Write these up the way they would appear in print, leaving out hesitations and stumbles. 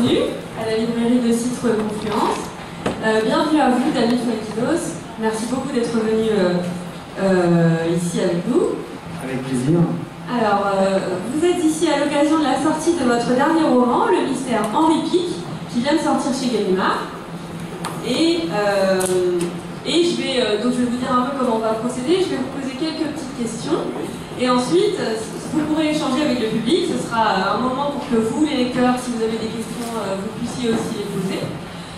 bienvenue à la librairie de Citre Confluence. Bienvenue à vous, David Fuenquinos. Merci beaucoup d'être venu ici avec nous. Avec plaisir. Alors, vous êtes ici à l'occasion de la sortie de votre dernier roman, Le mystère Henri Pic, qui vient de sortir chez Gallimard. Et je vais vous dire un peu comment on va procéder. Je vais vous poser quelques petites questions. Et ensuite, vous pourrez échanger avec le public. Ce sera un moment pour que vous, les lecteurs, si vous avez des questions, vous puissiez aussi les poser.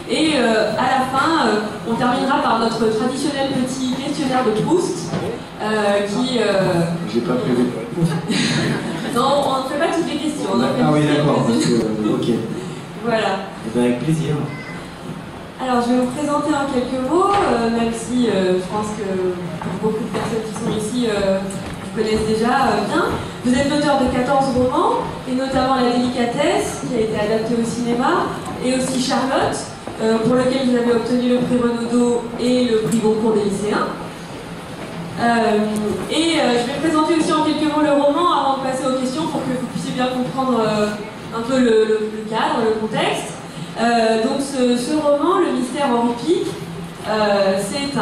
Et à la fin, on terminera par notre traditionnel petit questionnaire de Proust. J'ai pas prévu de réponse. Non, on ne fait pas toutes les questions. Ah oui, d'accord. Ok. Voilà. Avec plaisir. Alors, je vais vous présenter en quelques mots, même si je pense que pour beaucoup de personnes qui sont ici vous connaissent déjà bien. Vous êtes l'auteur de 14 romans, et notamment La Délicatesse, qui a été adaptée au cinéma, et aussi Charlotte, pour lequel vous avez obtenu le prix Renaudot et le prix Goncourt des lycéens. Je vais présenter aussi en quelques mots le roman avant de passer aux questions pour que vous puissiez bien comprendre un peu le cadre, le contexte. Donc ce roman, Le mystère Henri Pic, c'est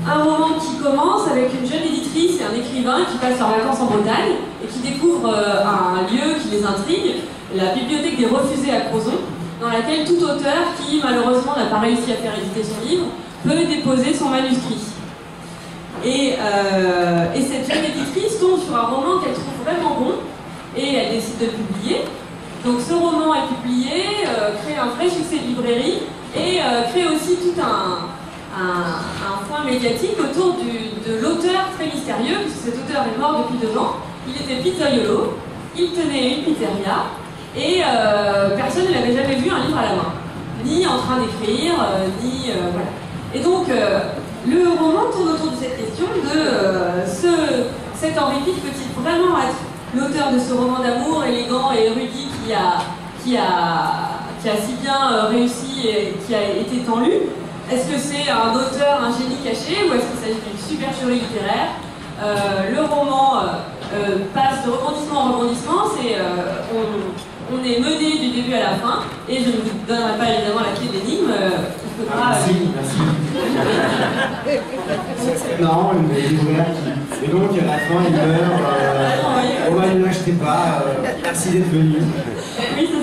un roman qui commence avec une jeune éditrice et un écrivain qui passent leurs vacances en Bretagne et qui découvrent un lieu qui les intrigue, la bibliothèque des Refusés à Crozon, dans laquelle tout auteur qui malheureusement n'a pas réussi à faire éditer son livre peut déposer son manuscrit. Et cette jeune éditrice tombe sur un roman qu'elle trouve vraiment bon et elle décide de le publier. Donc ce roman est publié, crée un vrai succès de librairie et crée aussi tout un point médiatique autour de l'auteur très mystérieux, puisque cet auteur est mort depuis 2 ans. Il était pizzaiolo, il tenait une pizzeria et personne ne l'avait jamais vu un livre à la main, ni en train d'écrire, ni voilà. Et donc le roman tourne autour de cette question de cet Henri Pic peut-il vraiment être l'auteur de ce roman d'amour élégant et érudit qui a si bien réussi et qui a été tant lu? Est-ce que c'est un auteur, un génie caché, ou est-ce qu'il s'agit d'une supercherie littéraire? Le roman passe de rebondissement en rebondissement, on est mené du début à la fin, et je ne vous donnerai pas évidemment la clé de l'énigme. Merci. C'est marrant, une libraire qui... Et donc à la fin il meurt, ne l'achetez pas, merci d'être venu.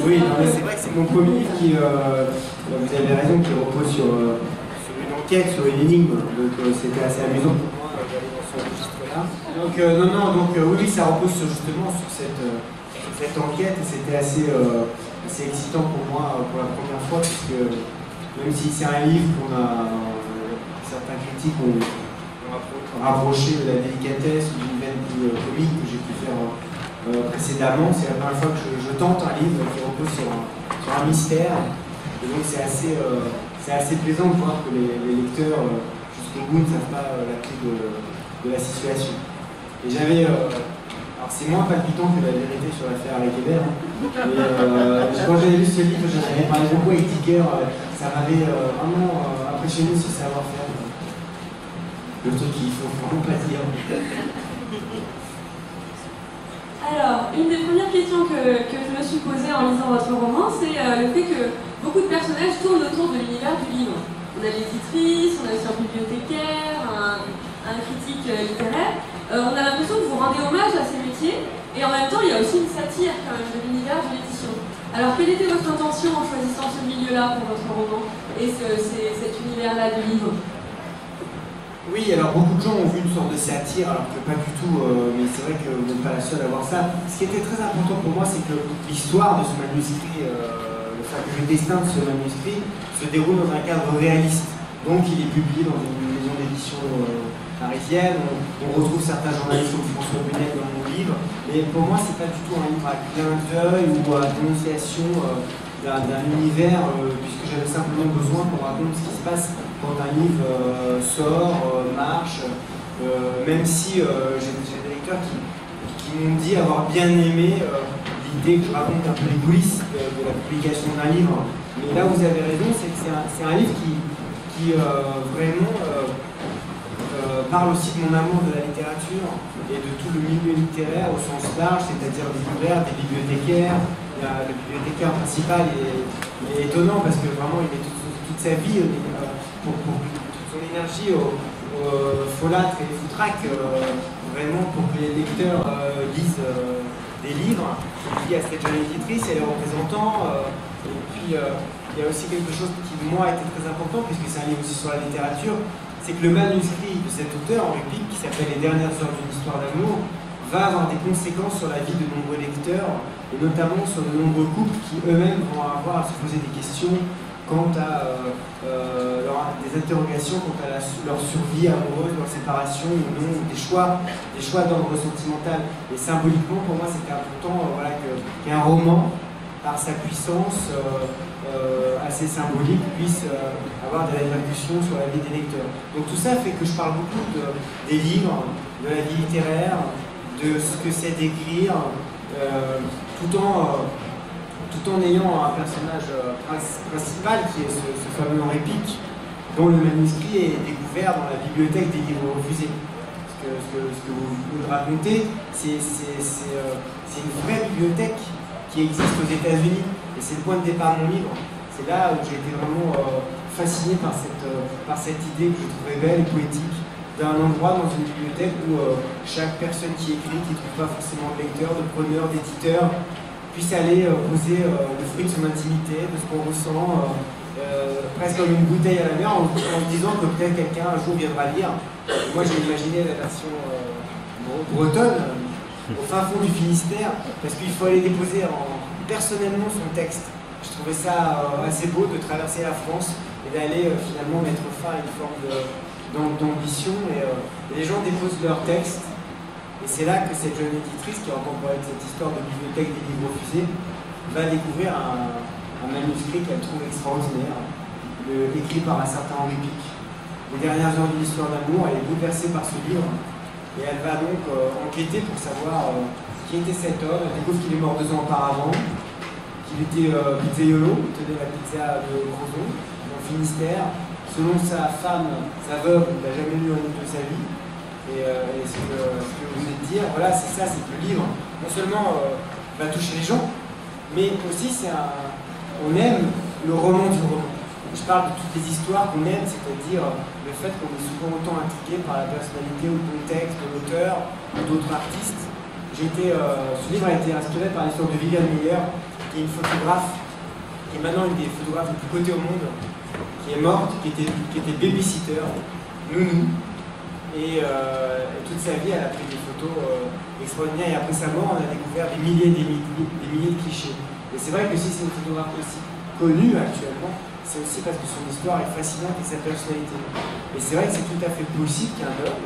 Oui, c'est vrai que c'est mon premier livre qui, vous avez raison, qui repose sur une enquête, sur une énigme, donc c'était assez amusant pour moi d'aller dans ce registre-là. Donc oui, ça repose justement sur cette enquête, et c'était assez excitant pour moi pour la première fois, puisque même si c'est un livre qu'on a, certains critiques ont rapproché de La Délicatesse ou d'une veine plus comique que j'ai pu faire précédemment, c'est la première fois que je tente un livre qui repose sur un mystère, et donc c'est assez plaisant de voir que les lecteurs jusqu'au bout ne savent pas la clé de la situation. Et j'avais, alors c'est moins palpitant que La Vérité sur l'affaire Harry Kéber, quand j'avais lu ce livre, j'en avais parlé beaucoup avec Ticker, ça m'avait vraiment impressionné ce savoir-faire. Le truc qu'il faut vraiment pas dire. Alors, une des premières questions que je me suis posée en lisant votre roman, c'est le fait que beaucoup de personnages tournent autour de l'univers du livre. On a l'éditrice, on a aussi un bibliothécaire, un critique littéraire. On a l'impression que vous rendez hommage à ces métiers, et en même temps, il y a aussi une satire quand même de l'univers de l'édition. Alors, quelle était votre intention en choisissant ce milieu-là pour votre roman, et cet univers-là du livre? Oui, alors beaucoup de gens ont vu une sorte de satire, alors que pas du tout, mais c'est vrai que vous n'êtes pas la seule à voir ça. Ce qui était très important pour moi, c'est que l'histoire de ce manuscrit, le destin de ce manuscrit, se déroule dans un cadre réaliste. Donc il est publié dans une maison d'édition parisienne, on retrouve certains journalistes comme François Bunel dans mon livre, mais pour moi, c'est pas du tout un livre à clin d'œil ou à dénonciation d'un univers, puisque j'avais simplement besoin qu'on raconte ce qui se passe quand un livre sort, marche, même si j'ai des lecteurs qui m'ont dit avoir bien aimé l'idée que je raconte un peu les coulisses de la publication d'un livre. Mais là, vous avez raison, c'est que c'est un livre qui vraiment parle aussi de mon amour de la littérature et de tout le milieu littéraire au sens large, c'est-à-dire des libraires, des bibliothécaires. Le bibliothécaire principal est étonnant parce que vraiment il met toute sa vie, toute son énergie au folâtre et foutraque, vraiment pour que les lecteurs lisent des livres. Il y a cette jeune éditrice, elle est représentant, et puis il y a aussi quelque chose qui, moi, a été très important, puisque c'est un livre aussi sur la littérature, c'est que le manuscrit de cet auteur, Henri Pic, qui s'appelle Les dernières heures d'une histoire d'amour, va avoir des conséquences sur la vie de nombreux lecteurs, et notamment sur de nombreux couples qui eux-mêmes vont avoir à se poser des questions quant à des interrogations quant à leur survie amoureuse, leur séparation ou non, des choix d'ordre sentimental. Et symboliquement, pour moi, c'était important qu'un roman, par sa puissance assez symbolique, puisse avoir des répercussions sur la vie des lecteurs. Donc tout ça fait que je parle beaucoup des livres, de la vie littéraire, de ce que c'est d'écrire, tout en ayant un personnage principal qui est ce fameux Henri Pic, dont le manuscrit est découvert dans la bibliothèque des livres refusés. Ce que vous racontez, c'est une vraie bibliothèque qui existe aux États-Unis, et c'est le point de départ de mon livre. C'est là où j'ai été vraiment fasciné par cette idée que je trouvais belle et poétique, d'un endroit dans une bibliothèque où chaque personne qui écrit, qui ne trouve pas forcément de lecteur, de preneur, d'éditeur, puisse aller poser le fruit de son intimité, de ce qu'on ressent, presque comme une bouteille à la mer, en se disant que peut-être quelqu'un un jour viendra lire. Et moi j'ai imaginé la version bretonne, au fin fond du Finistère, parce qu'il faut aller déposer personnellement son texte. Je trouvais ça assez beau de traverser la France et d'aller finalement mettre fin à une forme d'ambition. Et les gens déposent leur texte. Et c'est là que cette jeune éditrice, qui rencontre avec cette histoire de bibliothèque des livres refusés, va découvrir un manuscrit qu'elle trouve extraordinaire, écrit par un certain Henri Pic. Les dernières heures d'une histoire d'amour, elle est bouleversée par ce livre, et elle va donc enquêter pour savoir qui était cet homme. Elle découvre qu'il est mort 2 ans auparavant, qu'il était pizzaiolo, il tenait la pizza de Crozon, dans le Finistère. Selon sa femme, sa veuve, il n'a jamais lu un livre de sa vie. Et ce que vous venez de dire, voilà, c'est ça, c'est que le livre, non seulement va toucher les gens, mais aussi on aime le roman du roman. Je parle de toutes les histoires qu'on aime, c'est-à-dire le fait qu'on est souvent autant intrigué par la personnalité ou le contexte de l'auteur ou d'autres artistes. Ce livre a été inspiré par l'histoire de Viviane Meyer, qui est une photographe, qui est maintenant une des photographes les plus cotées au monde, qui est morte, qui était babysitter, nounou. Et toute sa vie, elle a pris des photos extraordinaires. Et après sa mort, on a découvert des milliers de clichés. Et c'est vrai que si c'est une photographe aussi connue actuellement, c'est aussi parce que son histoire est fascinante et sa personnalité. Et c'est vrai que c'est tout à fait possible qu'un homme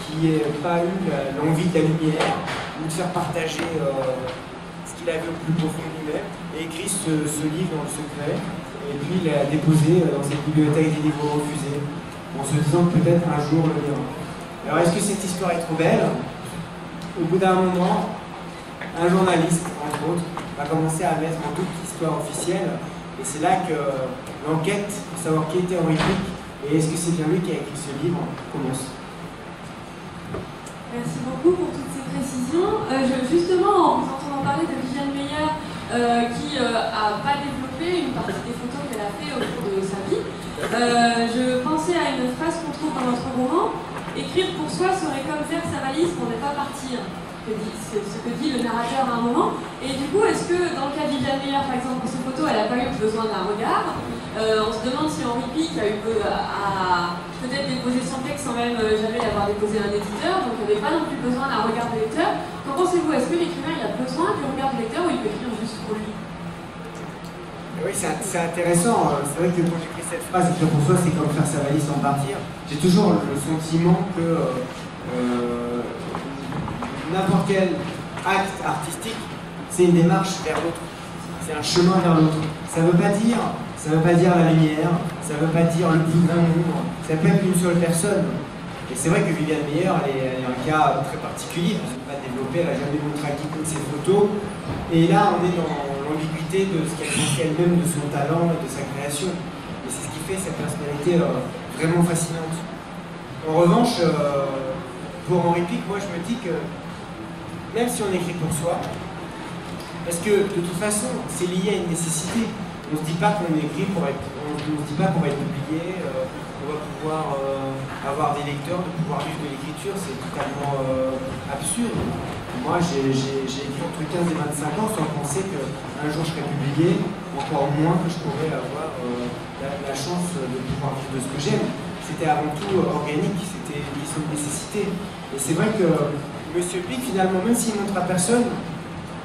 qui n'ait pas eu l'envie de la lumière ou de faire partager ce qu'il avait au plus profond de lui-même, ait écrit ce livre dans le secret et puis l'a déposé dans cette bibliothèque des livres refusés, en se disant que peut-être un jour le lira. Alors est-ce que cette histoire est trop belle? Au bout d'un moment, un journaliste, entre autres, va commencer à mettre en doute l'histoire officielle, et c'est là que l'enquête pour savoir qui était Henri Pic et est-ce que c'est bien lui qui a écrit ce livre commence. Merci beaucoup pour toutes ces précisions. Justement, en vous entendant parler de Viviane Meyer, qui n'a pas développé une partie des photos qu'elle a fait au cours de sa vie, je pensais à une phrase qu'on trouve dans notre roman: écrire pour soi serait comme faire sa valise pour ne pas partir. C'est ce que dit le narrateur à un moment. Et du coup, est-ce que dans le cas de Viviane Meyer, par exemple, pour ces photos, elle n'a pas eu besoin d'un regard? On se demande si Henri Pic a eu peut-être déposé son texte sans même jamais l'avoir déposé à un éditeur, donc il n'avait pas non plus besoin d'un regard de lecteur. Qu'en pensez-vous? Est-ce que l'écrivain il a besoin du regard du lecteur ou il peut écrire juste pour lui? Oui, c'est intéressant. C'est vrai que quand j'écris cette phrase, écrire pour soi, c'est comme faire sa valise sans partir. J'ai toujours le sentiment que n'importe quel acte artistique, c'est une démarche vers l'autre. C'est un chemin vers l'autre. Ça ne veut pas dire la lumière, ça ne veut pas dire le plus grand nombre, ça peut être une seule personne. Et c'est vrai que Viviane Meyer, elle est un cas très particulier. Elle n'a pas développé, elle n'a jamais montré à quiconque ses photos. Et là, on est dans l'ambiguïté de ce qu'elle pense elle-même de son talent et de sa création. Et c'est ce qui fait sa personnalité vraiment fascinante. En revanche, pour Henri Pic, moi je me dis que même si on écrit pour soi, parce que de toute façon c'est lié à une nécessité. On ne se dit pas qu'on écrit pour être, on se dit pas qu'on va être publié, qu'on va pouvoir avoir des lecteurs, de pouvoir vivre de l'écriture, c'est totalement absurde. Moi j'ai écrit entre 15 et 25 ans sans penser qu'un jour je serais publié, encore moins que je pourrais avoir la chance de pouvoir vivre de ce que j'aime. C'était avant tout organique, c'était une question de nécessité. Et c'est vrai que Monsieur Pic, finalement, même s'il ne montre à personne,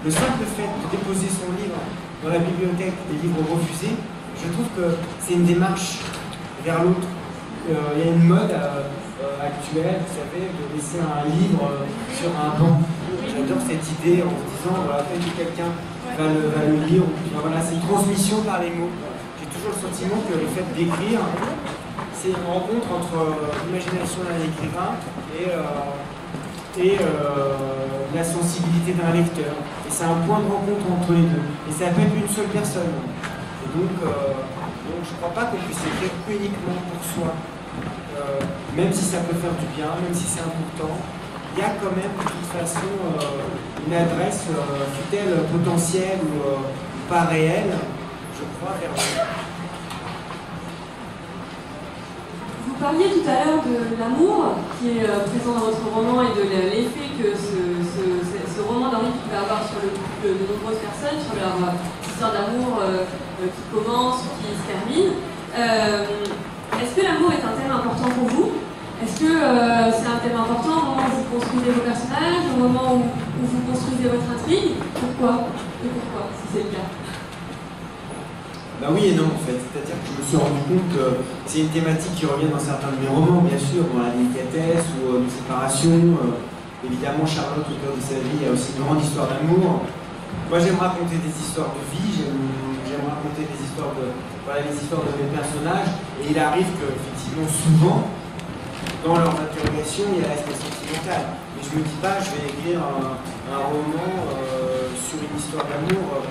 le simple fait de déposer son livre dans la bibliothèque des livres refusés, je trouve que c'est une démarche vers l'autre. Il y a une mode actuelle, vous savez, de laisser un livre sur un banc. J'adore cette idée en se disant, voilà, peut-être que quelqu'un va le lire. Voilà, c'est une transmission par les mots. J'ai toujours le sentiment que le fait d'écrire, c'est une rencontre entre l'imagination d'un écrivain et la sensibilité d'un lecteur. Et c'est un point de rencontre entre les deux. Et ça peut être une seule personne. Et donc je ne crois pas qu'on puisse écrire uniquement pour soi. Même si ça peut faire du bien, même si c'est important, il y a quand même de toute façon une adresse, fût-elle potentielle ou pas réelle, je crois, vers Vous parliez tout à l'heure de l'amour qui est présent dans votre roman et de l'effet que ce roman d'Henri Pic va avoir sur le couple de nombreuses personnes, sur leur histoire d'amour qui commence ou qui se termine. Est-ce que l'amour est un thème important pour vous? Est-ce que c'est un thème important au moment où vous construisez vos personnages, au moment où vous construisez votre intrigue? Pourquoi? Et pourquoi, si c'est le cas? Bah oui et non en fait, c'est-à-dire que je me suis rendu compte que c'est une thématique qui revient dans certains de mes romans, bien sûr, dans La délicatesse ou de séparation. Évidemment, Charlotte, au cœur de sa vie, il y a aussi une grande histoire d'amour. Moi j'aime raconter des histoires de vie, j'aime raconter des histoires les histoires de mes personnages, et il arrive qu'effectivement souvent, dans leurs interrogations, il y a l'aspect sentimental. Mais je me dis pas, je vais écrire un roman sur une histoire d'amour,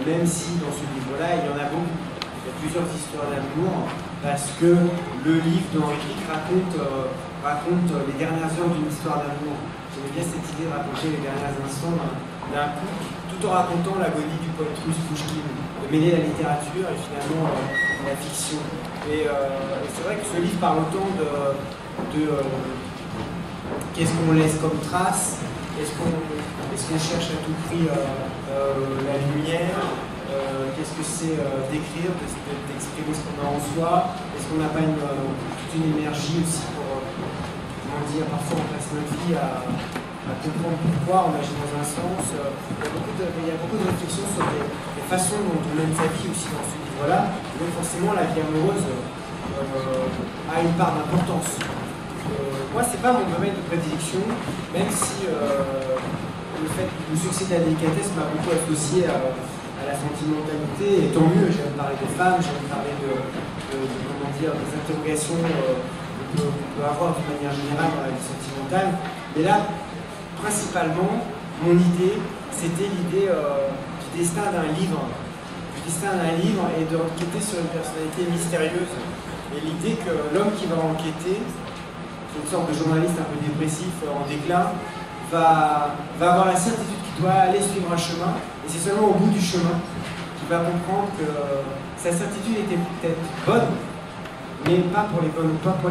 même si dans ce livre-là, il y en a beaucoup. Il y a plusieurs histoires d'amour, parce que le livre d'Henri Pic raconte les dernières heures d'une histoire d'amour. J'aimais bien cette idée de raconter les derniers instants d'un couple, tout en racontant l'agonie du poète russe Pouchkine, de mêler la littérature et finalement la fiction. Et c'est vrai que ce livre parle autant de qu'est-ce qu'on laisse comme trace, est-ce qu'on cherche à tout prix la lumière, qu'est-ce que c'est d'écrire, d'exprimer ce qu'on a en soi, est-ce qu'on n'a pas toute une énergie aussi pour, comment dire, parfois on passe notre vie à comprendre pourquoi on agit dans un sens. Il y a beaucoup de réflexions sur les façons dont on mène sa vie aussi dans ce livre-là. Donc forcément la vie amoureuse a une part d'importance. Moi c'est pas mon domaine de prédilection, même si le succès de La délicatesse m'a beaucoup associé à la sentimentalité, et tant mieux, j'aime parler des femmes, j'aime parler comment dire, des interrogations qu'on peut avoir d'une manière générale dans la vie sentimentale. Mais là, principalement, mon idée, c'était l'idée du destin d'un livre. Du destin d'un livre et de enquêter sur une personnalité mystérieuse. Et l'idée que l'homme qui va enquêter, qui est une sorte de journaliste un peu dépressif en déclin, va avoir la certitude qu'il doit aller suivre un chemin, et c'est seulement au bout du chemin qu'il va comprendre que sa certitude était peut-être bonne, mais pas pour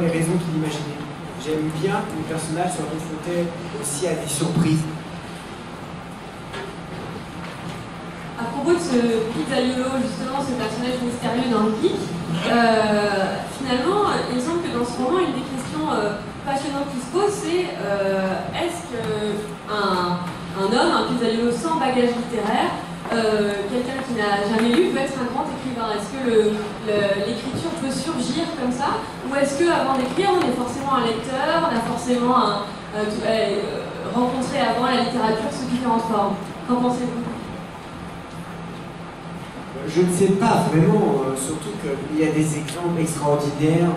les raisons qu'il imaginait. J'aime bien que les personnages soient confrontés aussi à des surprises. À propos de ce Pizzaiolo, justement, ce personnage mystérieux d'Henri Pic, finalement, il me semble que dans ce roman, une des questions passionnantes qui se pose, c'est est-ce qu'un homme, un Pizzaiolo sans bagage littéraire, quelqu'un qui n'a jamais lu, peut être un grand écrivain? Est-ce que l'écriture peut surgir comme ça? Ou est-ce qu'avant d'écrire, on est forcément un lecteur, on a forcément rencontré avant la littérature sous différentes formes? Qu'en pensez-vous? Je ne sais pas vraiment, surtout qu'il y a des exemples extraordinaires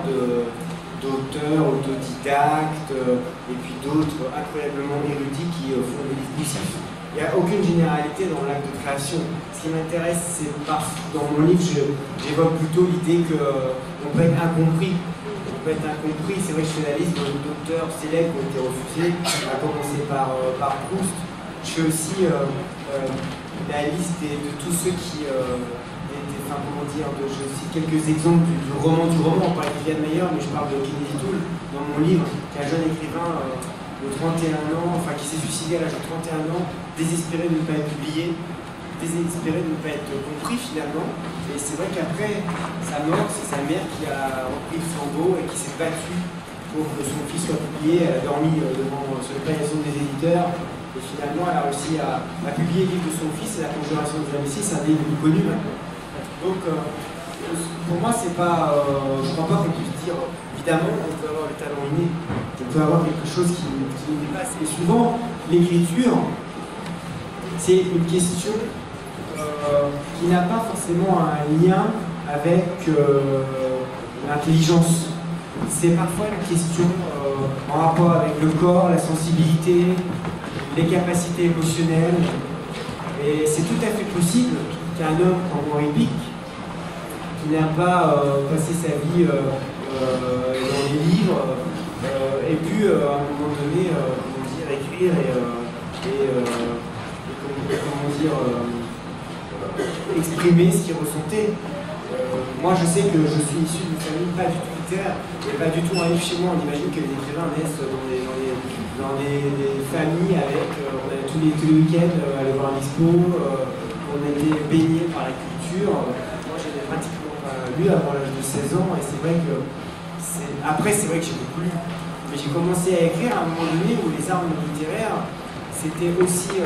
d'auteurs autodidactes et puis d'autres incroyablement érudits qui font des livres poussifs. Il n'y a aucune généralité dans l'acte de création. Ce qui m'intéresse, c'est dans mon livre, j'évoque plutôt l'idée qu'on peut être incompris. On peut être incompris. C'est vrai que je fais la liste d'auteurs célèbres qui ont été refusés, à commencer par Proust. Je fais aussi la liste de tous ceux qui comment dire, je cite quelques exemples du roman. On parle d'Iliade Meyer, mais je parle de Kennedy Toole dans mon livre, qui est un jeune écrivain de 31 ans, enfin qui s'est suicidé à l'âge de 31 ans, désespéré de ne pas être publié, désespéré de ne pas être compris finalement. Et c'est vrai qu'après sa mort, c'est sa mère qui a repris le flambeau et qui s'est battue pour que son fils soit publié. Elle a dormi sur le paillasson des éditeurs. Et finalement, elle a réussi à publier le livre de son fils et La Conjuration des Amicis, c'est un des plus connus maintenant. Donc, pour moi, c'est pas. Je ne crois pas qu'on puisse dire, évidemment, on peut avoir le talent inné, on peut avoir quelque chose qui nous dépasse. Et souvent, l'écriture, c'est une question qui n'a pas forcément un lien avec l'intelligence. C'est parfois une question en rapport avec le corps, la sensibilité, les capacités émotionnelles. Et c'est tout à fait possible qu'un homme comme Henri Pic, qui n'a pas passé sa vie dans les livres, ait pu à un moment donné écrire exprimer ce qu'il ressentait. Moi je sais que je suis issu d'une famille pas du tout littéraire, et pas du tout un livre chez moi. On imagine que les écrivains naissent dans des familles avec, on allait tous les week-ends aller voir un expo, on était baignés par la culture. Moi j'avais pratiquement pas lu avant l'âge de 16 ans, et c'est vrai que après c'est vrai que j'ai beaucoup lu, mais j'ai commencé à écrire à un moment donné où les armes littéraires c'était aussi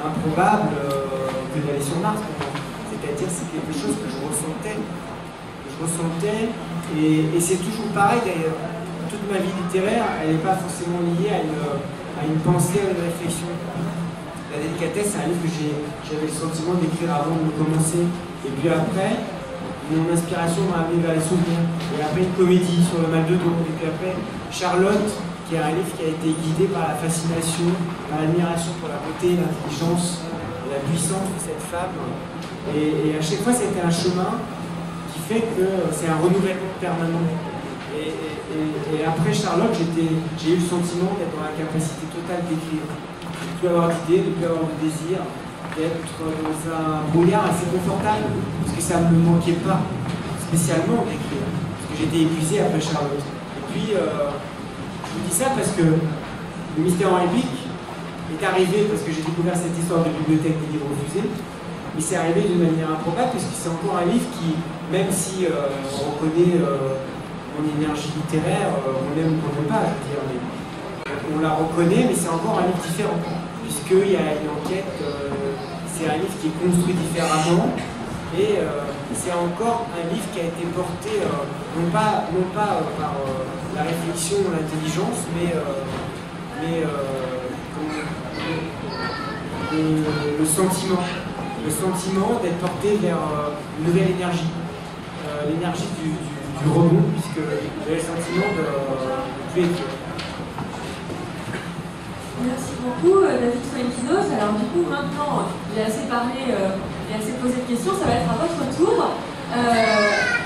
improbable que d'aller sur Mars. C'est-à-dire c'est quelque chose que je ressentais, et c'est toujours pareil d'ailleurs. Toute ma vie littéraire, elle n'est pas forcément liée à une pensée, à une réflexion. La délicatesse, c'est un livre que j'avais le sentiment d'écrire avant de commencer, et puis après, mon inspiration m'a amené vers les souvenirs, et après une comédie sur le mal de dos, et puis après Charlotte, qui est un livre qui a été guidé par la fascination, par l'admiration pour la beauté, l'intelligence et la puissance de cette femme. Et à chaque fois, c'était un chemin qui fait que c'est un renouvellement permanent. Et après Charlotte, j'ai eu le sentiment d'être dans la capacité totale d'écrire. De ne plus avoir d'idées, de ne plus avoir de désir, d'être dans un brouillard assez confortable, parce que ça ne me manquait pas spécialement d'écrire, parce que j'étais épuisé après Charlotte. Et puis, je vous dis ça parce que le mystère Henri Pic est arrivé parce que j'ai découvert cette histoire de bibliothèque des livres refusés, mais c'est arrivé d'une manière improbable parce que c'est encore un livre qui, même si on reconnaît mon énergie littéraire, on aime ou on n'aime pas, je veux dire, mais on la reconnaît, mais c'est encore un livre différent, puisqu'il y a une enquête, c'est un livre qui est construit différemment, et c'est encore un livre qui a été porté non pas par la réflexion ou l'intelligence, mais le sentiment d'être porté vers une nouvelle énergie, l'énergie du rebond, puisque j'avais le sentiment de plus écrire. Merci beaucoup David Fuenquinos. Alors du coup maintenant, j'ai assez parlé et assez posé de questions, ça va être à votre tour.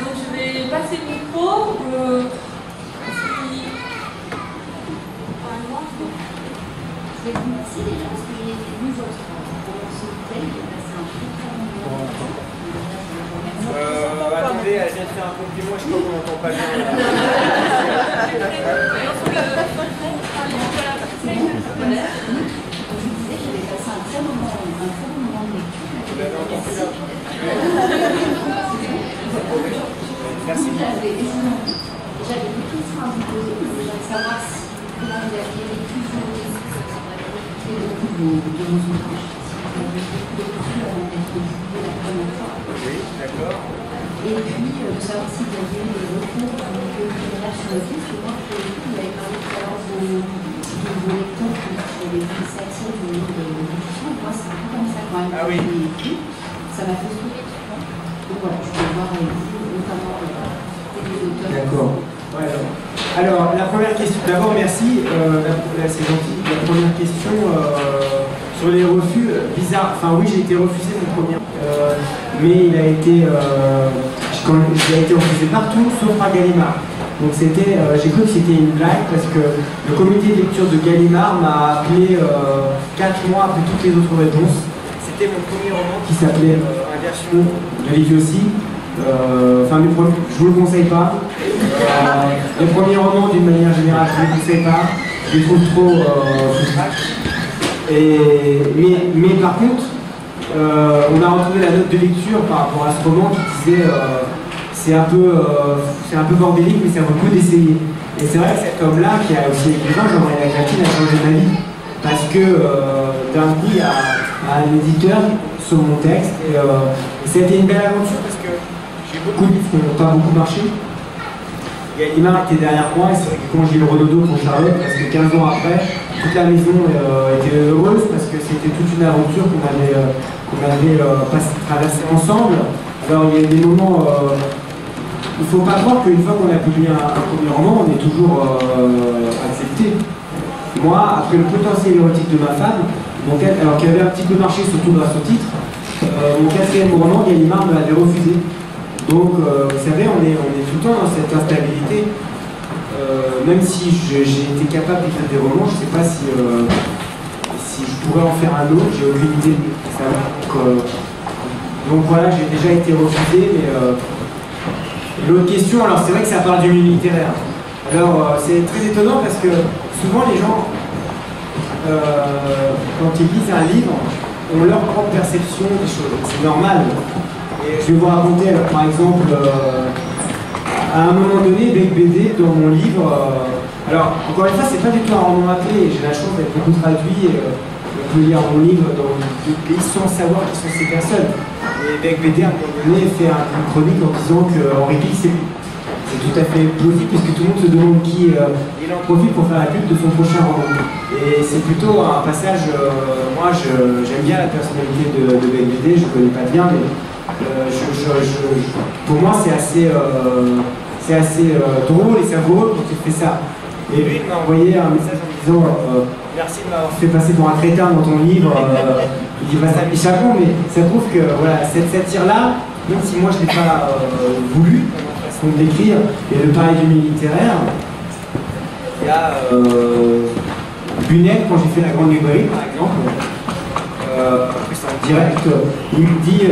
Donc je vais passer le micro. Je vais vous remercier déjà parce que j'ai été venue pour ce thème, j'ai passé un très bon moment. Attendez, elle vient de faire un compliment, je crois qu'on n'entend pas bien. Je vous disais que j'avais passé un très bon moment de lecture. Vous l'avez entendu là. Merci. J'avais des questions à vous poser, je voudrais savoir comment vous aviez vécu de vos ouvrages. Oui, d'accord. Et puis de savoir si vous aviez des retours littéraires sur le livre, parce que moi, vous avez parlé tout à l'heure de vos lecteurs sur les initiatives de l'édition. Moi, c'est un peu comme ça quand même. Ah oui. Ça m'a fait sourire. Donc voilà, je vais voir avec vous, notamment les auteurs. D'accord. Ouais, alors, la première question, d'abord merci, c'est gentil. La première question sur les refus, bizarre, enfin oui, j'ai été refusé mon premier, mais il a été refusé partout sauf par Gallimard. Donc c'était, j'ai cru que c'était une blague parce que le comité de lecture de Gallimard m'a appelé 4 mois après toutes les autres réponses. C'était mon premier roman qui s'appelait Inversion de Livio aussi. Enfin, je vous le conseille pas. Les premiers romans, d'une manière générale, je ne les conseille pas. Je les trouve trop foutraques. Mais par contre, on a retrouvé la note de lecture par rapport à ce roman qui disait c'est un peu bordélique, mais ça vaut le coup d'essayer. Et c'est vrai que cet homme-là, qui a aussi écrit Jean-Marie Laclatine, a changé ma vie. Parce que d'un coup, il y a un éditeur sur mon texte. Et ça a été une belle aventure parce que j'ai beaucoup de livres qui n'ont pas beaucoup marché. Gallimard était derrière moi, et c'est vrai que quand j'ai eu le Renaudot pour Charlotte, parce que 15 ans après, toute la maison était heureuse parce que c'était toute une aventure qu'on avait traversée ensemble. Alors il y a des moments, il ne faut pas croire qu'une fois qu'on a publié un premier roman, on est toujours accepté. Moi, après le potentiel érotique de ma femme, alors qu'il avait un petit peu marché surtout grâce au titre, mon 4e roman, Gallimard me l'avait refusé. Donc, vous savez, on est tout le temps dans cette instabilité. Même si j'ai été capable d'écrire des romans, je ne sais pas si je pourrais en faire un autre, j'ai aucune idée. Donc voilà, j'ai déjà été refusé. Mais l'autre question, alors c'est vrai que ça parle du milieu littéraire. Alors, c'est très étonnant parce que souvent les gens, quand ils lisent un livre, ont leur propre perception des choses. C'est normal. Et je vais vous raconter, alors, par exemple, à un moment donné, Bec BD, dans mon livre, alors, encore une fois, c'est pas du tout un roman appelé, j'ai la chance d'être beaucoup traduit, on peut lire mon livre dans d'autres pays sans savoir qui sont ces personnes. Et Bec BD, à un moment donné, fait une chronique en disant qu'Henri Pic, c'est lui. C'est tout à fait plausible, puisque tout le monde se demande qui il en profite pour faire la pub de son prochain roman. Et c'est plutôt un passage, moi j'aime bien la personnalité de Bec BD, je ne connais pas bien, mais pour moi c'est assez drôle et savoureux quand il fait ça. Et lui il m'a envoyé un message en me disant merci de m'avoir fait passer pour un crétin dans ton livre. Il dit bah ça m'est chapeau, mais ça prouve que voilà, cette satire-là, même si moi je ne l'ai pas voulu, dans ma façon de l'écrire, et de parler du milieu littéraire, il y a Bunel, quand j'ai fait La Grande Librairie par exemple, en direct, il me dit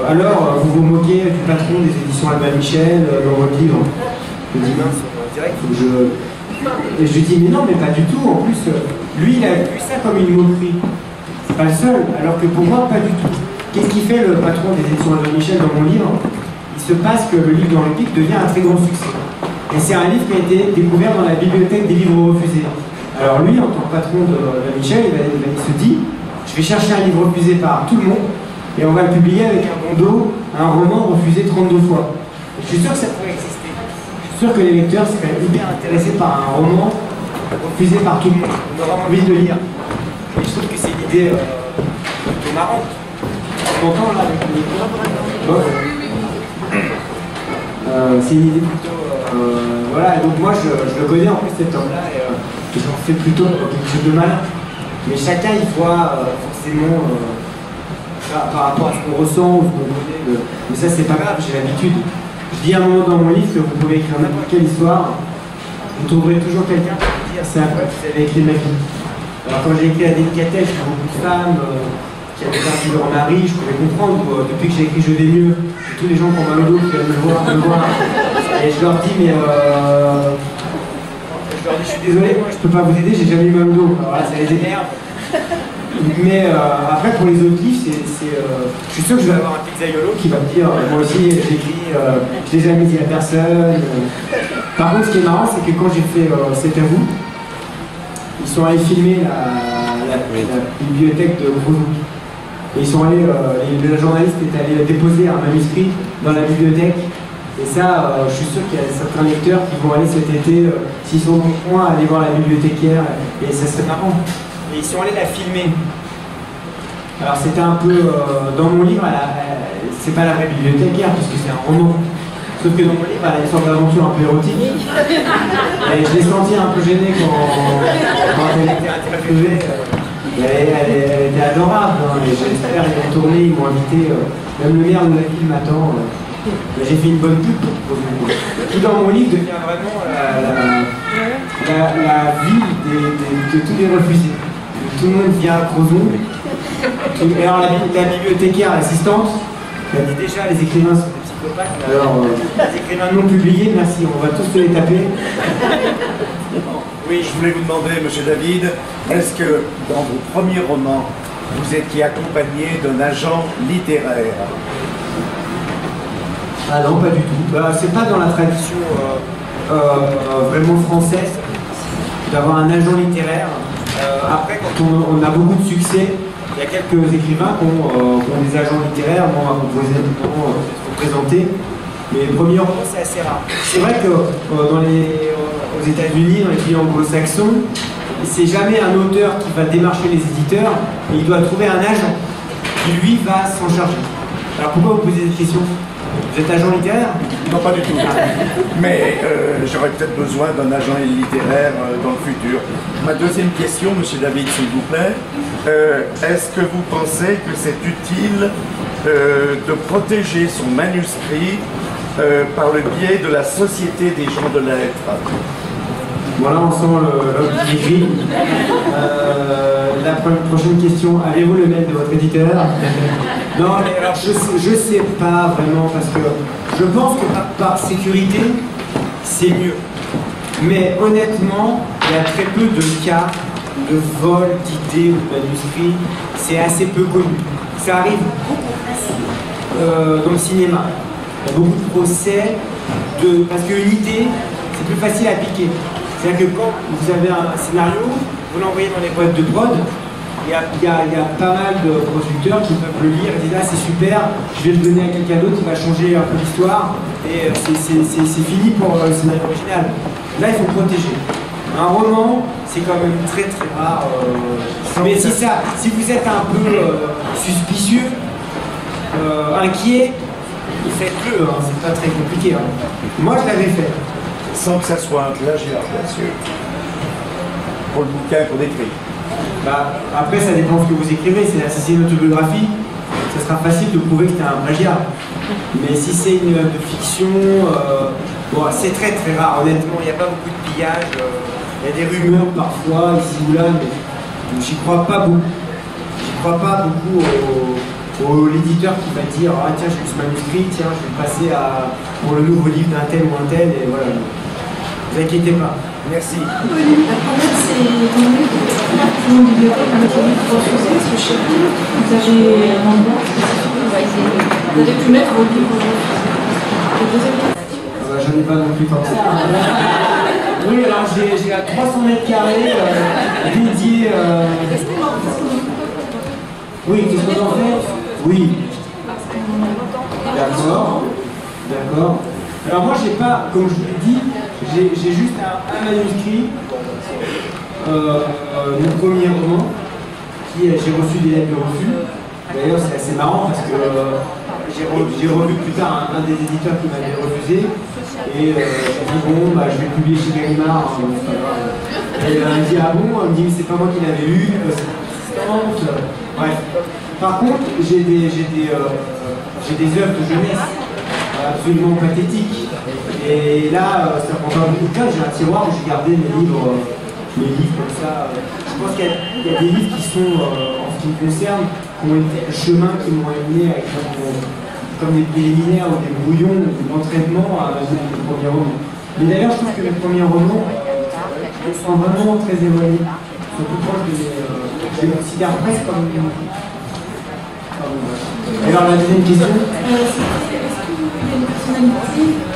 alors vous vous moquez du patron des éditions Albin Michel dans votre livre. Je dis mince, en direct, faut que je. Et je lui dis mais non, mais pas du tout. En plus, lui il a vu ça comme une moquerie. C'est pas le seul, alors que pour moi, pas du tout. Qu'est-ce qui fait le patron des éditions Albin Michel dans mon livre? Il se passe que le livre d'Henri Pic devient un très grand succès. Et c'est un livre qui a été découvert dans la bibliothèque des livres refusés. Alors lui, en tant que patron d'Albin Michel, il se dit je vais chercher un livre refusé par tout le monde et on va le publier avec un bandeau, un roman refusé 32 fois. Et je suis sûr que ça pourrait exister. Je suis sûr que les lecteurs seraient hyper intéressés par un roman refusé par tout le monde. On aura envie de le lire. Et je trouve que c'est une idée plutôt marrante. On entend là avec le lecteur. C'est une idée plutôt. Voilà, donc moi je le connais en plus cet homme-là et j'en fais plutôt quelque chose de malin. Mais chacun il voit forcément par rapport à ce qu'on ressent ou ce qu'on connaît. Mais ça c'est pas grave, j'ai l'habitude. Je dis à un moment dans mon livre que vous pouvez écrire n'importe quelle histoire, vous trouverez toujours quelqu'un qui va dire c'est incroyable, vous avez écrit ma vie. Alors quand j'ai écrit La Délicatesse, j'ai beaucoup de femmes qui avaient perdu leur mari, je pouvais comprendre. Depuis que j'ai écrit Je vais mieux, j'ai tous les gens qui ont mal au dos qui viennent me voir. Et je leur dis mais je suis désolé, moi je peux pas vous aider, j'ai jamais eu mal au dos. Alors là, ça les énerve. Mais après, pour les autres livres, je suis sûr que je vais avoir un pizzaïolo qui va me dire moi aussi, j'écris, je l'ai jamais dit à personne. Par contre, ce qui est marrant, c'est que quand j'ai fait C'est à vous, ils sont allés filmer la bibliothèque de Grenoble. Et ils sont allés, la journaliste est allée déposer un manuscrit dans la bibliothèque. Et ça, je suis sûr qu'il y a certains lecteurs qui vont aller cet été, s'ils sont dans le coin, aller voir la bibliothécaire, et ça serait marrant. Et ils sont allés la filmer. Alors c'était un peu, dans mon livre, c'est pas la vraie bibliothécaire, puisque c'est un roman. Sauf que dans mon livre, elle a une sorte d'aventure un peu érotique. Et je l'ai senti un peu gêné quand elle était interviewée. Elle était adorable, hein, et j'espère qu'ils vont tourner, ils m'ont invité, même le maire de la ville m'attend. J'ai fait une bonne pub pour Crozon. Tout dans mon livre devient vraiment la ville de tous les refusés. Tout le monde vient à Crozon. Et alors la bibliothécaire, l'assistante, elle dit déjà les écrivains sont des psychopathes. Alors les écrivains non publiés, merci, on va tous les taper. Oui, je voulais vous demander, monsieur David, est-ce que dans vos premiers romans, vous étiez accompagné d'un agent littéraire? Ah non, pas du tout. C'est pas dans la tradition vraiment française d'avoir un agent littéraire. Après, quand on a beaucoup de succès, il y a quelques écrivains qui ont des agents littéraires, bon, on peut se présenter, mais les premiers romans, c'est assez rare. C'est vrai que aux États-Unis, dans les pays anglo-saxons, c'est jamais un auteur qui va démarcher les éditeurs, mais il doit trouver un agent qui, lui, va s'en charger. Alors pourquoi vous posez cette question? Vous êtes agent littéraire? Non, pas du tout. Mais j'aurais peut-être besoin d'un agent littéraire dans le futur. Ma deuxième question, monsieur David, s'il vous plaît. Est-ce que vous pensez que c'est utile de protéger son manuscrit par le biais de la Société des gens de lettres? Voilà, on sent l'homme qui écrit. La prochaine question, avez-vous le mail de votre éditeur? Non, mais alors je sais pas vraiment, parce que je pense que par sécurité, c'est mieux. Mais honnêtement, il y a très peu de cas de vol d'idées ou de manuscrits. C'est assez peu connu. Ça arrive beaucoup dans le cinéma. Il y a beaucoup de procès, parce qu'une idée, c'est plus facile à piquer. C'est-à-dire que quand vous avez un scénario, vous l'envoyez dans les boîtes de prod, il y a pas mal de producteurs qui peuvent le lire et disent ah c'est super, je vais le donner à quelqu'un d'autre qui va changer un peu l'histoire et c'est fini pour le scénario original. Là il faut protéger. Un roman, c'est quand même très très rare. Mais si vous êtes un peu suspicieux, inquiet, faites-le, hein, c'est pas très compliqué. Hein. Moi je l'avais fait. Sans que ça soit un plagiat, bien sûr. Pour le bouquin qu'on écrit. Après, ça dépend de ce que vous écrivez. Si c'est une autobiographie, ça sera facile de prouver que c'est un plagiat. Mais si c'est une œuvre de fiction, bon, c'est très très rare. Honnêtement, il n'y a pas beaucoup de pillage. Il y a des rumeurs parfois, ici ou là, mais j'y crois pas beaucoup. J'y crois pas beaucoup au l'éditeur qui va dire ah tiens, j'ai ce manuscrit, tiens, je vais le passer pour le nouveau livre d'un tel ou un tel, et voilà. Ne vous inquiétez pas. Merci. La première, c'est dans le livre bibliothèque, un petit livre refusé, parce que chez vous, vous avez un endroit spécifique, vous avez pu mettre vos livres refusés. Le deuxième livre. J'en ai pas non plus forcément. Oui, alors j'ai 300 mètres carrés dédiés. Oui, qu'est-ce que j'en fais? Oui. D'accord. D'accord. Alors moi, j'ai pas, comme je vous l'ai dit, j'ai juste un manuscrit, mon premier roman, j'ai reçu des lettres de refus. D'ailleurs, c'est assez marrant parce que j'ai revu plus tard un des éditeurs qui m'avait refusé. Et j'ai dit, bon, je vais publier chez Gallimard. Et il me dit, ah bon? Il me dit, mais c'est pas moi qui l'avais lu. Bref. Par contre, j'ai des œuvres de jeunesse absolument pathétiques. Et là, ça prend pas beaucoup de temps. J'ai un tiroir où j'ai gardé mes livres comme ça. Je pense qu'il y a des livres qui sont, en ce qui me concerne, qui ont été un chemin qui m'ont amené avec comme des préliminaires ou des brouillons d'entraînement à mes premiers romans. Mais d'ailleurs, je trouve que mes premiers romans sont vraiment très éloignés. Ils sont plus proches de mes. Je les considère presque comme. Et alors, la deuxième question. Est-ce que vous avez une personnalité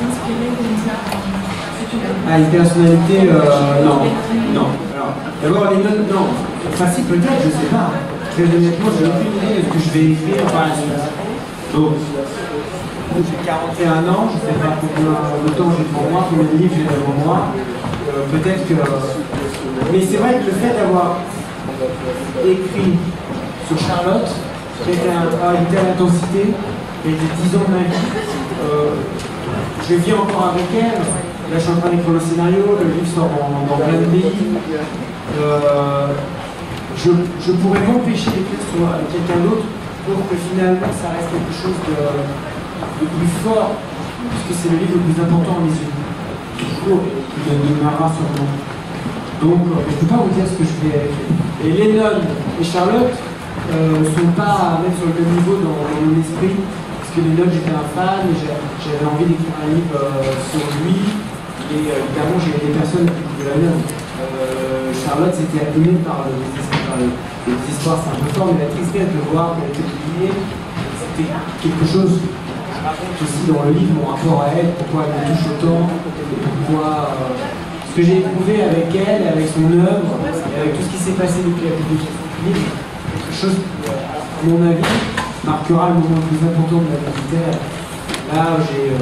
inspirée comme ça? Ah, une personnalité, non. Non. Alors, d'abord, les notes, non. Enfin, si, peut-être, je sais pas. Très honnêtement, j'ai aucune idée de ce que je vais écrire par la suite. Donc, j'ai 41 ans, je ne sais pas combien de temps j'ai devant moi, combien de livres j'ai devant moi. Peut-être que. Mais c'est vrai que le fait d'avoir écrit sur Charlotte, qui a été un travail de telle intensité, qui a été 10 ans de ma vie, je vis encore avec elle. Là, je suis en train d'écrire le scénario, le livre sort dans plein de pays. Je pourrais m'empêcher d'écrire sur quelqu'un d'autre pour que finalement ça reste quelque chose le plus fort, puisque c'est le livre le plus important à mes yeux. Du coup, il demeurera sur moi. Donc, je ne peux pas vous dire ce que je fais avec elle. Et Lennon et Charlotte ne sont pas à mettre sur le même niveau dans mon esprit, parce que Lennon, j'étais un fan, et j'avais envie d'écrire un livre sur lui, et évidemment, j'ai des personnes qui pouvaient la lire. Charlotte s'était abîmée par les histoires, c'est un peu fort, mais la tristesse de voir qu'elle était publiée, c'était quelque chose qui raconte aussi dans le livre mon rapport à elle, pourquoi elle me touche autant, et pourquoi ce que j'ai éprouvé avec elle, avec son œuvre, et avec tout ce qui s'est passé depuis la publication du livre, quelque chose qui, à mon avis, marquera le moment le plus important de la vie littéraire. Là, j'ai eu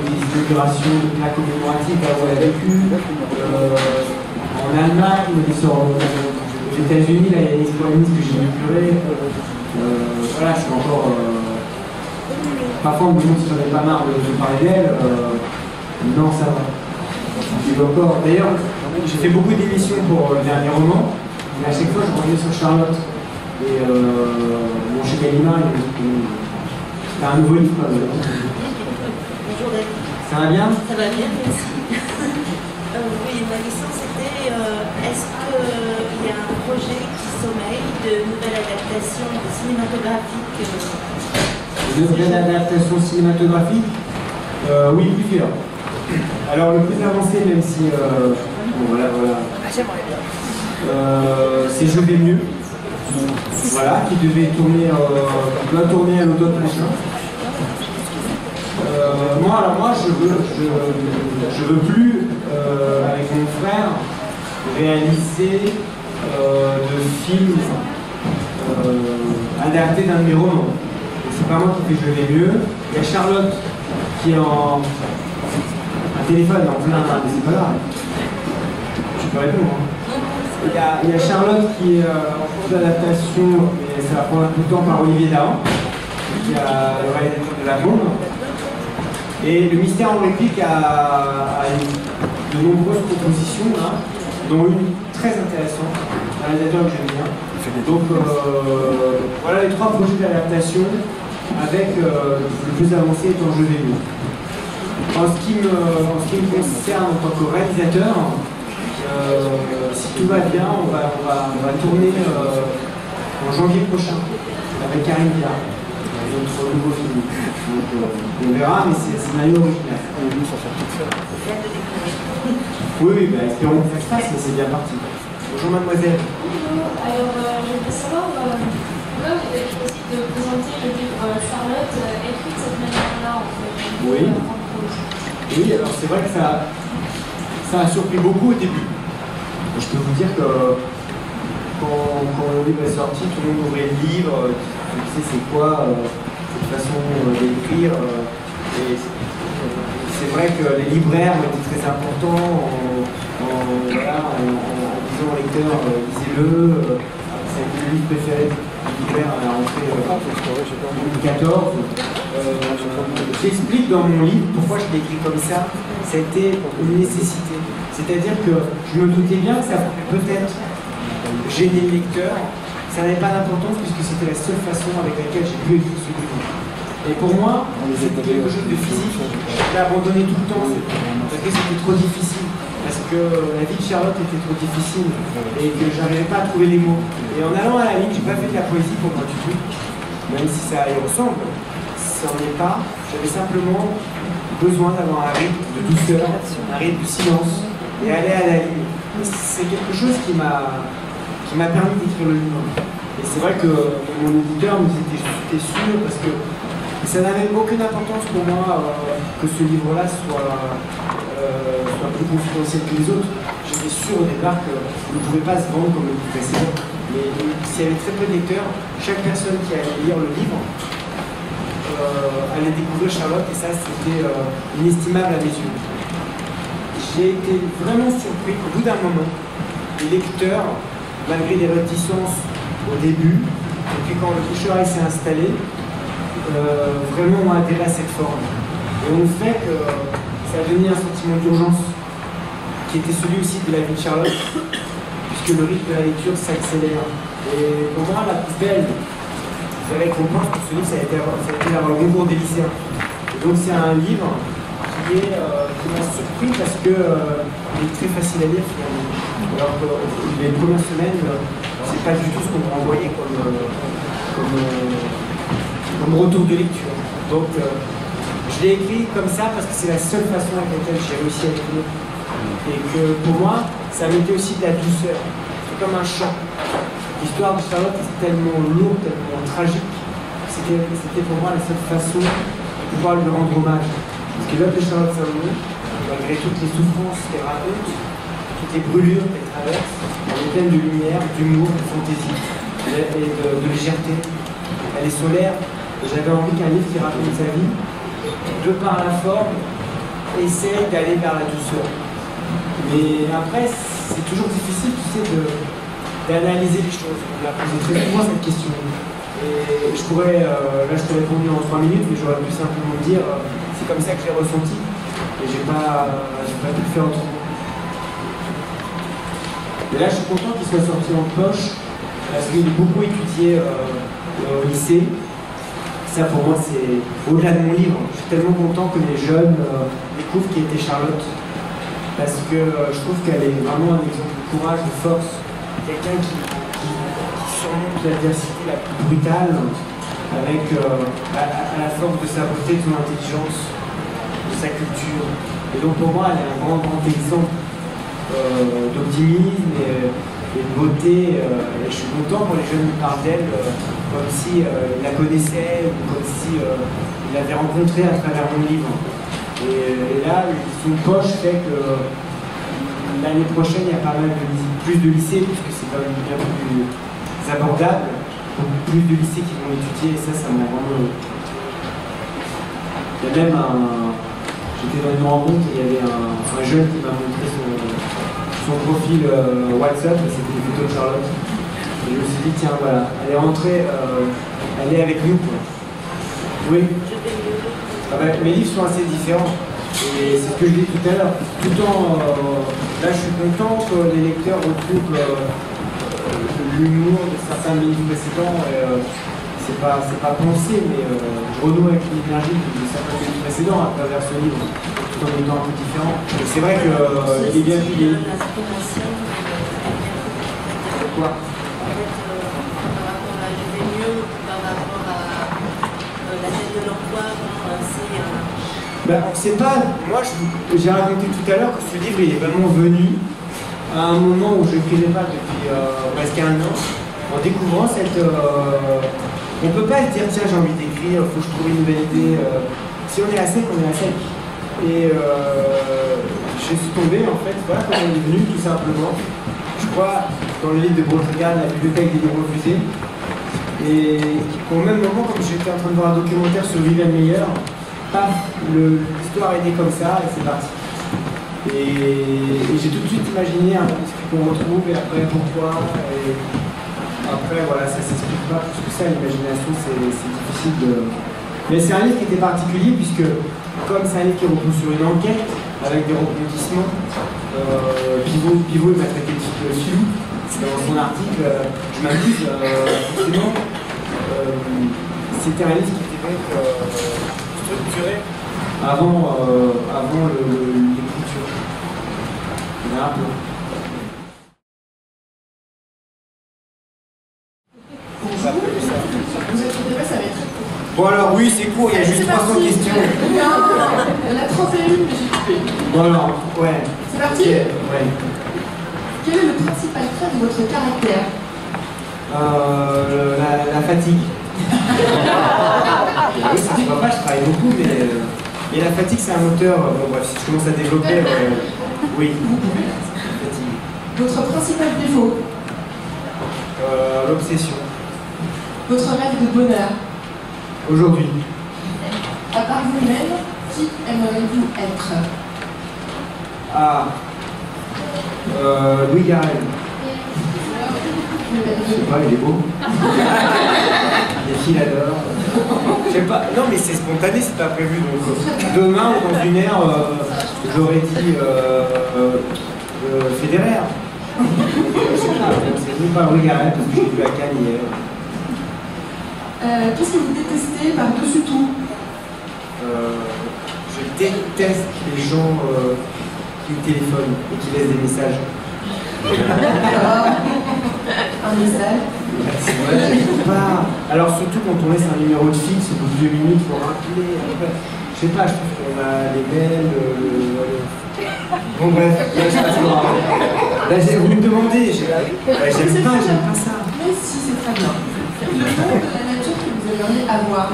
des inaugurations de plats commémoratifs là où elle a vécu. En Allemagne, aux États-Unis, là, il y a une expo-ministre que j'ai inaugurée. Voilà, je suis encore. Parfois, on me demande si j'en ai pas marre de parler d'elle. Non, ça va. D'ailleurs, j'ai fait beaucoup d'émissions pour le dernier roman, mais à chaque fois, je revenais sur Charlotte. Et bon, chez Gallimard, c'était un nouveau livre. Bonjour David. Ça va bien? Ça va bien, merci. Oui, ma question c'était est-ce qu'il y a un projet qui sommeille de nouvelle adaptation cinématographique De nouvelle adaptation cinématographique? Oui, plusieurs. Alors le plus avancé, même si bon, voilà. C'est Je vais mieux. Voilà, qui devait tourner, doit tourner à l'automne prochain. Moi, je veux plus, avec mon frère, réaliser de films adaptés d'un de mes romans. C'est pas moi qui fais Je vais mieux. Il y a Charlotte qui est en téléphone en plein, mais c'est pas grave. Tu peux répondre. Hein. Il y a Charlotte qui est en cours d'adaptation, mais ça va prendre un peu de temps par Olivier Dahan, qui est le réalisateur de La Bombe. Et le Mystère en réplique a de nombreuses propositions, là, dont une très intéressante, un réalisateur que j'aime bien. Donc voilà les 3 projets d'adaptation, avec le plus avancé étant Je vais mieux. En ce qui me concerne en tant que réalisateur, si tout va bien, on va tourner en janvier prochain avec Karine Viard, notre nouveau film. Donc, on verra, mais c'est un scénario original. Oui, bah, espérons que ça se passe, mais c'est bien parti. Bonjour mademoiselle. Bonjour, alors je voudrais savoir pourquoi vous avez choisi de présenter le livre Charlotte écrit de cette manière-là en fait. Oui, alors c'est vrai que ça a surpris beaucoup au début. Je peux vous dire que quand le livre est sorti, tout le monde ouvrait le livre, tu sais c'est quoi cette façon d'écrire. Et c'est vrai que les libraires ont été très importants en disant au lecteur lisez-le, c'est le livre préféré du libraire à la rentrée 2014. J'explique dans mon livre pourquoi je l'ai écrit comme ça. C'était une nécessité. C'est-à-dire que je me doutais bien que ça pouvait peut-être gêner le lecteur. Ça n'avait pas d'importance puisque c'était la seule façon avec laquelle j'ai pu écrire ce livre. Et pour moi, c'était quelque chose de physique. J'ai abandonné tout le temps parce que c'était trop difficile. Parce que la vie de Charlotte était trop difficile et que j'arrivais pas à trouver les mots. Et en allant à la ligne, j'ai pas fait de la poésie pour moi du tout. Même si ça y ressemble, ça n'en est pas. J'avais simplement besoin d'avoir un rythme de douceur, un rythme de silence et aller à la ligne. C'est quelque chose qui m'a permis d'écrire le livre. Et c'est vrai que mon éditeur nous était sûr parce que ça n'avait aucune importance pour moi que ce livre-là soit plus confidentiel que les autres. J'étais sûr au départ qu'il ne pouvait pas se vendre comme le livre précédent. Mais s'il y avait très peu de lecteurs, chaque personne qui allait lire le livre allait découvrir Charlotte et ça c'était inestimable à mes yeux. J'ai été vraiment surpris qu'au bout d'un moment, les lecteurs, malgré les réticences au début, et puis quand le bouche-oreille s'est installé, vraiment ont adhéré à cette forme. Et on fait que ça a donné un sentiment d'urgence, qui était celui aussi de la vie de Charlotte, puisque le rythme de la lecture s'accélère. Et pour moi, la plus belle les récompenses pour ce livre, ça a été d'avoir le concours des lycéens. Et donc c'est un livre qui m'a surpris parce que il est très facile à lire finalement. Alors que les premières semaines, c'est pas du tout ce qu'on me renvoyait comme retour de lecture. Donc je l'ai écrit comme ça parce que c'est la seule façon avec laquelle j'ai réussi à écrire. Et que pour moi, ça mettait aussi de la douceur. C'est comme un chant. L'histoire de Charlotte est tellement lourde, tellement tragique. C'était pour moi la seule façon de pouvoir lui rendre hommage. Parce que l'œuvre de Charlotte Salomon, malgré toutes les souffrances qu'elle raconte, toutes les brûlures qu'elle traverse, elle est pleine de lumière, d'humour, de fantaisie et de légèreté. Elle est solaire. Et j'avais envie qu'un livre qui raconte sa vie, de par la forme, essaye d'aller vers la douceur. Mais après, c'est toujours difficile, tu sais, d'analyser les choses. On m'a posé très souvent cette question. Et je pourrais, là je t'ai répondu en 3 minutes, mais j'aurais pu simplement dire, c'est comme ça que j'ai ressenti. Et j'ai pas pu le faire autrement. Et là je suis content qu'il soit sorti en poche, parce qu'il est beaucoup étudié au lycée. Ça pour moi c'est au-delà de mon livre. Je suis tellement content que les jeunes découvrent qui était Charlotte. Parce que je trouve qu'elle est vraiment un exemple de courage, de force. Quelqu'un qui surmonte l'adversité la plus brutale, avec à la force de sa beauté, de son intelligence, de sa culture. Et donc pour moi, elle est un grand exemple d'optimisme et de beauté. Et je suis content pour les jeunes qui parlent d'elle, comme si ils la connaissaient, ou comme si ils l'avaient rencontrée à travers mon livre. Et là, son poche fait que l'année prochaine, il y a pas mal plus de lycées, puisque c'est quand même bien plus abordable. Donc plus de lycées qui vont étudier, et ça m'a vraiment... Il y a même j'étais dans une rencontre, et il y avait un jeune qui m'a montré son profil WhatsApp, et c'était des photos de Charlotte. Et je me suis dit, tiens, voilà, elle est rentrée, elle est avec nous, quoi. Oui. Mes livres sont assez différents. Et c'est ce que je dis tout à l'heure. Tout le temps, là je suis content que les lecteurs retrouvent l'humour de certains de mes livres précédents. C'est pas pensé, mais je renoue avec l'énergie de certains de mes livres précédents à travers ce livre, tout en étant un peu différent. Et c'est vrai qu'il est bien plié. Quoi? Ben, on ne sait pas, moi j'ai raconté tout à l'heure que ce livre il est vraiment venu à un moment où je n'écrivais pas depuis presque 1 an, en découvrant cette... on ne peut pas se dire tiens j'ai envie d'écrire, il faut que je trouve une nouvelle idée. Si on est à sec, on est à sec. Et je suis tombé en fait, voilà comment on est venu tout simplement. Je crois dans le livre de Baudrillard, la bibliothèque des livres refusés. Et au même moment, comme j'étais en train de voir un documentaire sur Viviane Meyer, paf, l'histoire est née comme ça et c'est parti. Et j'ai tout de suite imaginé un manuscrit qu'on retrouve et après pourquoi. Et après voilà, ça s'explique pas plus que ça, l'imagination c'est difficile de... Mais c'est un livre qui était particulier puisque comme c'est un livre qui repose sur une enquête avec des rebondissements, Pivot il m'a traité de titre dessus. Dans son article, je m'amuse forcément. C'était un livre qui était donc structuré avant l'écriture. Voilà. Bon alors oui, c'est court, il y a juste 300 questions. Il y en a 31, mais j'ai coupé. Bon alors, ouais. C'est parti? Okay, ouais. Quel est le principal trait de votre caractère? La fatigue. Oui, ça se voit pas, je travaille beaucoup, mais et la fatigue c'est un moteur. Bon bref, si je commence à développer, oui. Fatigue. Votre principal défaut? L'obsession. Votre rêve de bonheur? Aujourd'hui. À part vous-même, qui aimeriez-vous être? Ah. Louis Garrel. Je sais pas, il est beau. Les filles l'adorent. Je sais pas, non mais c'est spontané, c'est pas prévu. Donc demain ou dans 1 heure, j'aurais dit Federer. Je sais pas, c'est venu par Louis Garrel parce que j'ai vu à Cannes hier. Qu'est-ce que vous détestez par-dessus tout? Je déteste les gens qui téléphonent et qui laissent des messages. Un message. Ouais, j'aime pas. Alors surtout quand on laisse un numéro de fixe au bout de 2 minutes pour rappeler. Après, je sais pas, je trouve qu'on a les mails. Bon bref, là je passe loin. Là vous me demandez, j'aime pas ça. Mais si, c'est très bien. Le don de la nature que vous aimeriez avoir.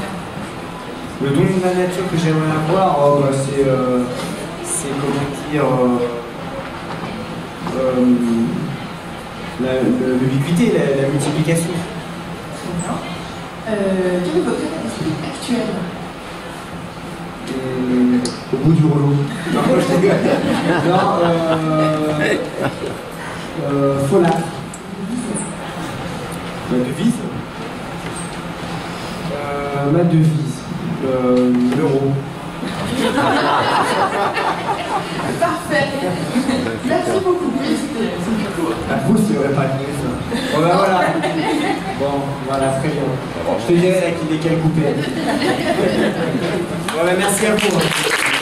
Le don de la nature que j'aimerais avoir, oh, bah, c'est comment dire, l'ubiquité, la multiplication. Très bien. Quel est votre état d'esprit actuel? Au bout du rouleau. Non, je rigole. Non, folâtre. Ma devise. Ma devise. L'euro. Parfait. Merci beaucoup. La pousse, il n'y aurait pas de ça. Bon ben voilà. Bon, voilà, très bien. Je te dirai lesquels couper. Bon ben merci à vous.